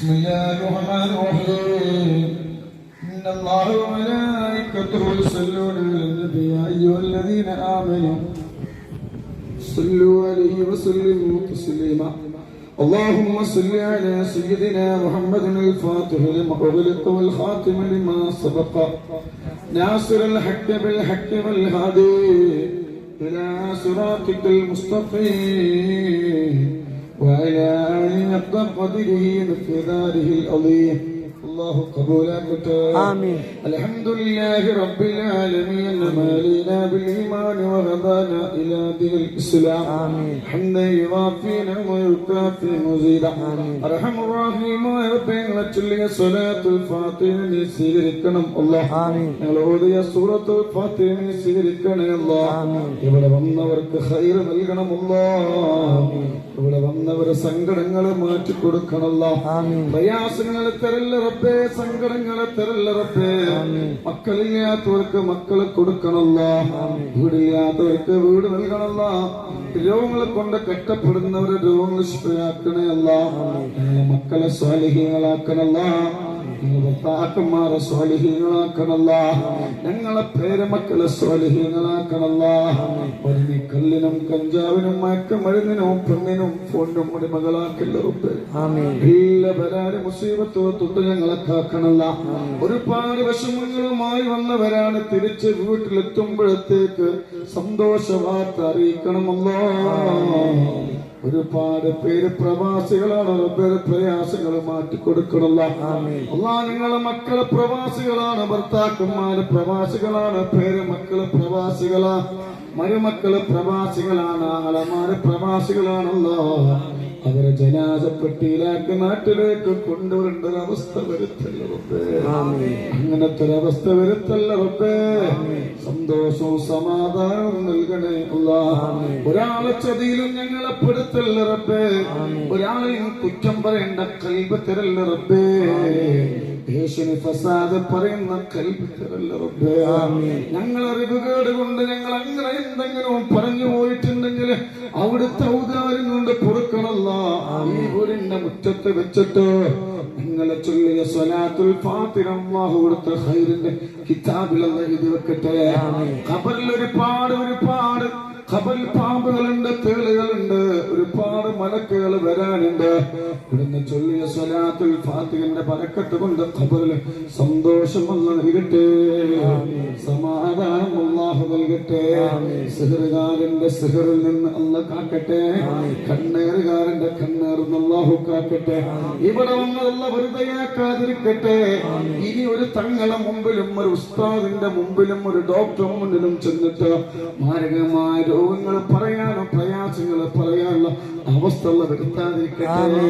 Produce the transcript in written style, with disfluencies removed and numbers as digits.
بسم الله الرحمن الرحيم إن الله وملائكته يصلون على النبي يا أيها الذين آمنوا صلوا عليه وسلموا تسليما اللهم صل على سيدنا محمد الفاتح لما أغلق والخاتم لما سبق ناصر الحق بالحق والهادي إلى صراطك المستقيم وعلى آله حق قدره ومقداره العظيم الله قبولك آمين. الحمد لله رب العالمين ما علينا بالإيمان وهدانا إلى دين الإسلام آمين. حمدا يوافينا ويكافئ مزيدا أرحم الراحمين ربنا ചൊല്ലിയ സ്വലാത്തുൽ ഫാത്തിഹ നീ സ്വീകരിക്കണം അല്ലാഹ് ആമീൻ. ഞങ്ങൾ ഓതിയ സൂറത്തുൽ ഫാത്തിഹ നീ സ്വീകരിക്കണേ അല്ലാഹ് ആമീൻ. ഇവിടെ വന്നവർക്ക് ഖൈർ നൽകണം അല്ലാഹ്. ഇവിടെ വന്നവരെ സങ്കടങ്ങൾ മാറ്റി കൊടുക്കണം അല്ലാഹ് ആമീൻ. പ്രയാസങ്ങൾ തരല്ല റബ്ബേ, സങ്കടങ്ങളെ തരല്ല റബ്ബേ. മക്കളില്ലാത്തവർക്ക് മക്കളെ കൊടുക്കണമല്ല, വീടില്ലാത്തവർക്ക് വീട് നൽകണമല്ല. രോഗങ്ങളെ കൊണ്ട് കഷ്ടപ്പെടുന്നവരെ രോഗങ്ങൾ ശിഫയാക്കണേ അല്ല. മക്കളെ സ്വാലിഹീങ്ങളാക്കണല്ല, ഭർത്താക്കന്മാരെ സ്വാലിഹീങ്ങളാക്കണല്ല, ഞങ്ങളെ പേരമക്കളെ സ്വാലിഹീങ്ങളാക്കണല്ല. പതിനി കല്ലിനും കഞ്ചാവിനും മയക്കമരുന്നിനും പെണ്ണിനും ഫോണിനും മകളാക്കല്ല റബ്ബേ. എല്ലാ ബലാലും മുസീബത്തോ തൊട്ട് ഞങ്ങളെ കാക്കണല്ല. ഒരുപാട് വിഷമങ്ങളുമായി വന്നവരാണ്, തിരിച്ച് വീട്ടിലെത്തുമ്പോഴത്തേക്ക് സന്തോഷ വാർത്ത അറിയിക്കണമല്ലോ. ഒരുപാട് പേര് പ്രവാസികളാണ്, പ്രയാസങ്ങൾ മാറ്റിക്കൊടുക്കണല്ല. നിങ്ങളെ മക്കളെ പ്രവാസികളാണ്, ഭർത്താക്കന്മാര് പ്രവാസികളാണ്, പേരമക്കള് പ്രവാസികളാ, മരുമക്കള് പ്രവാസികളാണ്, ആങ്ങളമാര് പ്രവാസികളാണല്ലോ. അവരെ ജനാസപ്പെട്ടിയിലാക്കി നാട്ടിലേക്ക് കൊണ്ടുവരേണ്ട ഒരവസ്ഥ വരുത്തല്ല റബ്ബേ. അങ്ങനത്തെ ഒരവസ്ഥ വരുത്തല്ല റബ്ബേ. സന്തോഷവും സമാധാനവും നൽകണേ അല്ലാഹ്. ഒരാളെ ചതിയിലും ഞങ്ങളെ പെടുത്തല്ല റബ്ബേ. ഒരാളെയും കുറ്റം പറയേണ്ട കൽബ് തരല്ല റബ്ബേ. ഭീഷണി ഫസാദ് പറയുന്ന കൽബ് തരല്ല റബ്ബേ. ഞങ്ങൾ അറിവുകേട് കൊണ്ട് ഞങ്ങൾ അങ്ങനെ എന്തെങ്കിലും പറഞ്ഞു പോയിട്ടുണ്ടെങ്കിൽ അവിടുത്തെ ഔദാര്യം കൊണ്ട് പൊറുക്കണല്ല. ഈ വീടിന്റെ മുറ്റത്ത് വെച്ചിട്ട് നിങ്ങളെ ചൊല്ലിയ സ്വലാത്തുൽ ഫാത്തിഹ അല്ലാഹു അവിടുത്തെ ഖൈറിന്റെ കിതാബിൽ എഴുതി വെക്കട്ടെ. ഖബറിൽ ഒരുപാട് ഖബറിൽ പാമ്പുകളുണ്ട്, തേളുകളുണ്ട്, ഒരുപാട് മലക്കുകൾ വരാനുണ്ട്. ഇവിടുന്ന് ചൊല്ലിയ സ്വലാത്തുൽ ഫാത്തിഹന്റെ ബറക്കത്ത് കൊണ്ട് ഖബറിൽ സന്തോഷം അല്ലാഹു നൽകട്ടെ, സമാധാനം അല്ലാഹു നൽകട്ടെ. സിഹറുകാരന്റെ സിഹറിൽ നിന്ന് അല്ലാഹു കാക്കട്ടെ, കണ്ണേറുകാരന്റെ കണ്ണേറിൽ നിന്ന് അല്ലാഹു കാക്കട്ടെ. ഇവിടെ വന്നതല്ല വെറുതെയാക്കാതിരിക്കട്ടെ. ഇനി ഒരു തങ്ങളെ മുമ്പിലും ഒരു ഉസ്താദിന്റെ മുമ്പിലും ഒരു ഡോക്ടർ മുന്നിലും ചെന്നിട്ട് മാരകമായ രോഗങ്ങൾ പറയാനോ പ്രയാസങ്ങൾ പറയാനുള്ള അവസ്ഥ വരുത്താതിരിക്കട്ടെ.